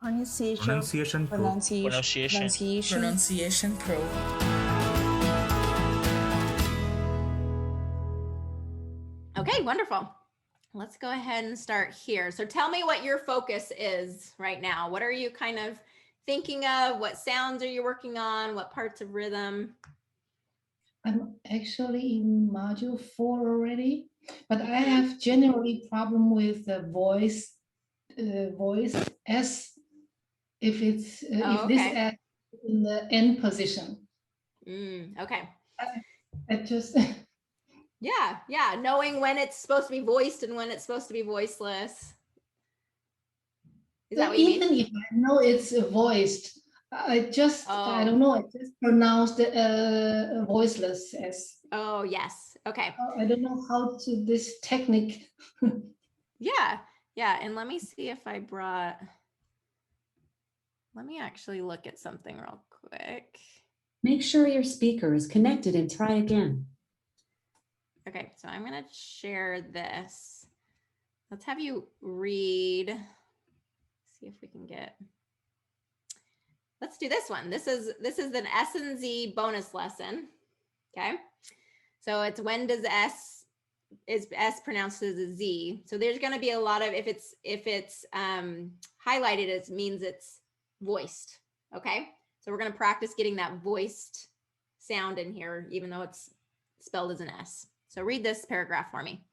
Pronunciation Pro. Pronunciation Pro. Okay, wonderful. Let's go ahead and start here. So tell me what your focus is right now. What are you kind of thinking of? What sounds are you working on? What parts of rhythm? I'm actually in module 4 already, but I have generally problem with the voice S if it's if this okay. S in the end position. Okay. I just Yeah. Knowing when it's supposed to be voiced and when it's supposed to be voiceless. Is that what you even mean? if I know it's voiced, I don't know, I just pronounced voiceless as. Oh, yes. Okay. I don't know how to this technique. Yeah. And let me see if I brought, let me actually look at something real quick. Make sure your speaker is connected and try again. Okay, so I'm going to share this. Let's have you read. See if we can get. Let's do this one. This is an S and Z bonus lesson. Okay, so it's when does S is S pronounced as a Z? So there's going to be a lot of if it's highlighted, it means it's voiced. Okay, so we're going to practice getting that voiced sound in here, even though it's spelled as an S. So read this paragraph for me.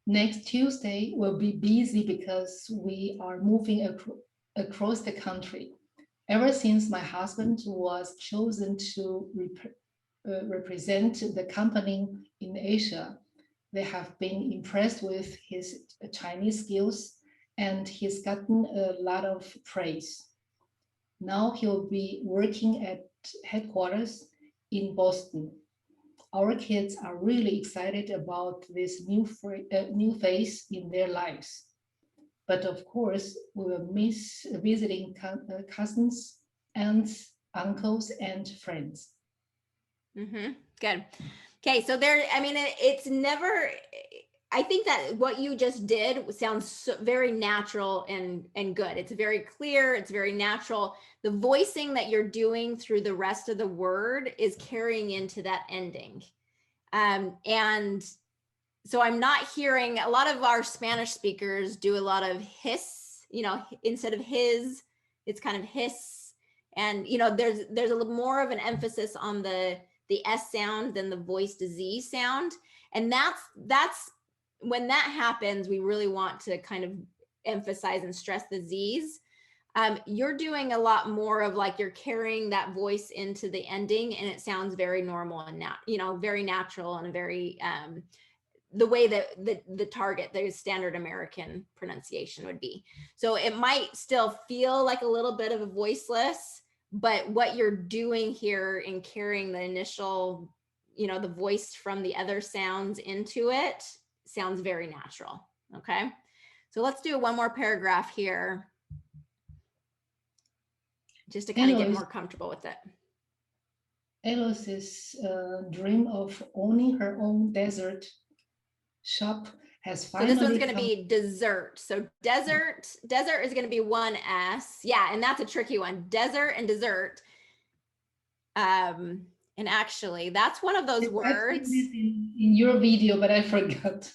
Next Tuesday will be busy because we are moving across the country. Ever since my husband was chosen to represent the company in Asia, they have been impressed with his Chinese skills and he's gotten a lot of praise. Now he'll be working at headquarters in Boston. Our kids are really excited about this new phase in their lives. But of course, we will miss visiting cousins, aunts, uncles, and friends. Good. Okay, so there, I mean, it's never, I think that what you just did sounds very natural and good. It's very clear, it's very natural. The voicing that you're doing through the rest of the word is carrying into that ending. And so I'm not hearing, a lot of our Spanish speakers do a lot of hiss, instead of his, it's kind of hiss. And, there's a little more of an emphasis on the S sound than the voiced Z sound. And that's when that happens, we really want to kind of emphasize and stress the Z's. You're doing a lot more of like you're carrying that voice into the ending, and it sounds very normal and very natural and very the way that the target, the standard American pronunciation would be. So it might still feel like a little bit of a voiceless, but what you're doing here in carrying the initial, the voice from the other sounds into it sounds very natural. Okay, so let's do one more paragraph here just to kind of get more comfortable with it. Eloise's dream of owning her own dessert shop has finally. So this one's going to be dessert. So desert is going to be one S. Yeah, and that's a tricky one. Desert and dessert. And actually, that's one of those words. I've seen this in your video, but I forgot.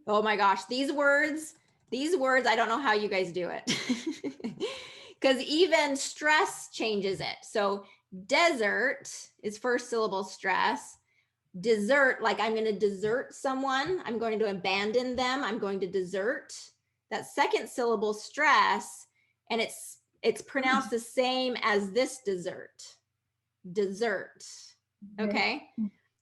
Oh my gosh, these words, I don't know how you guys do it. Because even stress changes it. So desert is first syllable stress. Desert, like I'm going to desert someone, I'm going to abandon them, I'm going to desert. That second syllable stress, and it's pronounced the same as this dessert. Okay,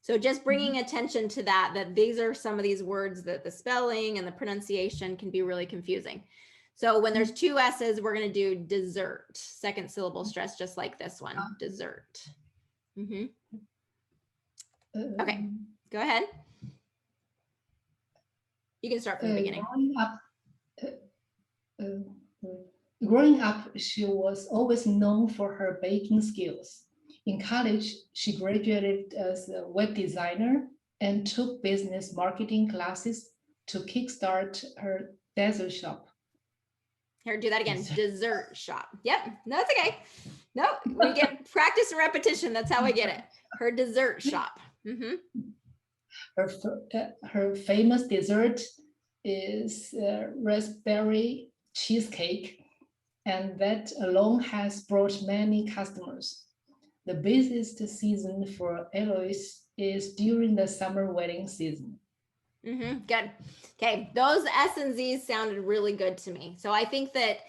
so just bringing attention to that these are some of these words that the spelling and the pronunciation can be really confusing. So when there's two S's, we're going to do dessert, second syllable stress, just like this one, dessert. Okay, go ahead. You can start from the beginning. Growing up, she was always known for her baking skills. In college, she graduated as a web designer and took business marketing classes to kickstart her dessert shop. Here, do that again. Dessert. Dessert shop. Yep. No, that's okay. No, we get practice and repetition. That's how I get it. Her dessert shop. Mm-hmm. Her famous dessert is raspberry cheesecake, and that alone has brought many customers. The busiest season for Eloise is during the summer wedding season. Mm-hmm. Good. Okay. Those S and Z's sounded really good to me. So I think that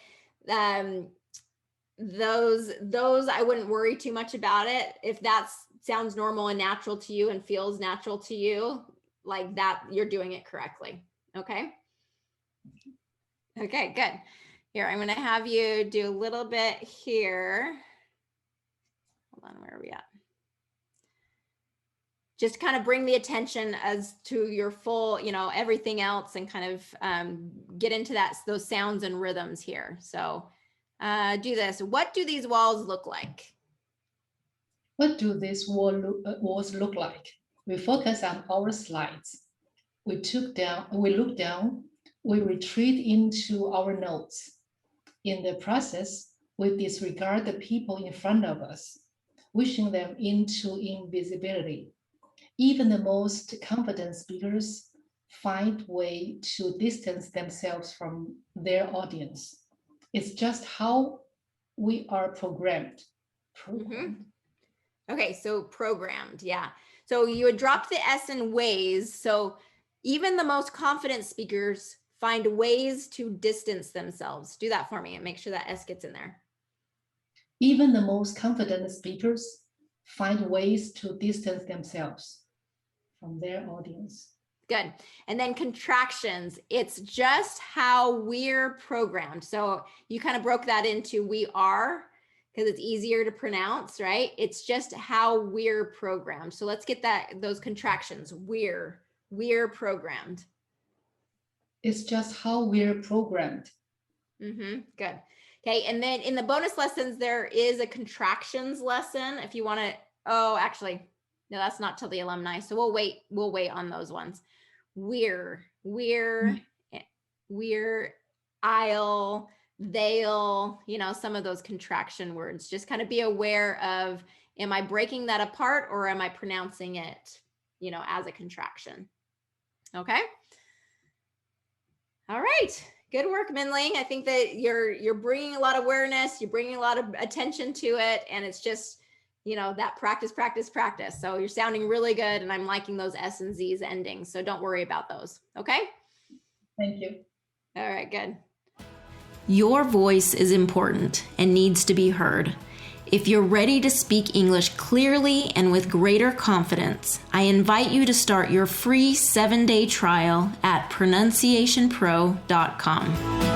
those I wouldn't worry too much about it. If that sounds normal and natural to you and feels natural to you, like that, you're doing it correctly. Okay. Okay, good. Here, I'm going to have you do a little bit here. Hold on, where are we at? Just kind of bring the attention as to your full, everything else, and kind of get into those sounds and rhythms here. So do this. What do these walls look like? What do these walls look like? We focus on our slides. We look down, we retreat into our notes. In the process, we disregard the people in front of us, wishing them into invisibility. Even the most confident speakers find way to distance themselves from their audience. It's just how we are programmed. Okay, so programmed, yeah. So you would drop the S in ways. So even the most confident speakers find ways to distance themselves. Do that for me and make sure that S gets in there. Even the most confident speakers find ways to distance themselves from their audience. Good. And then contractions. It's just how we're programmed. So you kind of broke that into we are, because it's easier to pronounce, right? It's just how we're programmed. So let's get those contractions. We're programmed. It's just how we're programmed. Mm-hmm. Good. Okay. And then in the bonus lessons, there is a contractions lesson. If you want to, actually, no, that's not till the alumni. So we'll wait on those ones. We're, I'll, they'll, some of those contraction words. Just kind of be aware of, am I breaking that apart or am I pronouncing it, as a contraction? Okay. All right. Good work, Minling. I think that you're bringing a lot of awareness, you're bringing a lot of attention to it, and it's just, that practice. So you're sounding really good, and I'm liking those S and Z's endings. So don't worry about those. Okay. Thank you. All right, good. Your voice is important and needs to be heard. If you're ready to speak English clearly and with greater confidence, I invite you to start your free 7-day trial at pronunciationpro.com.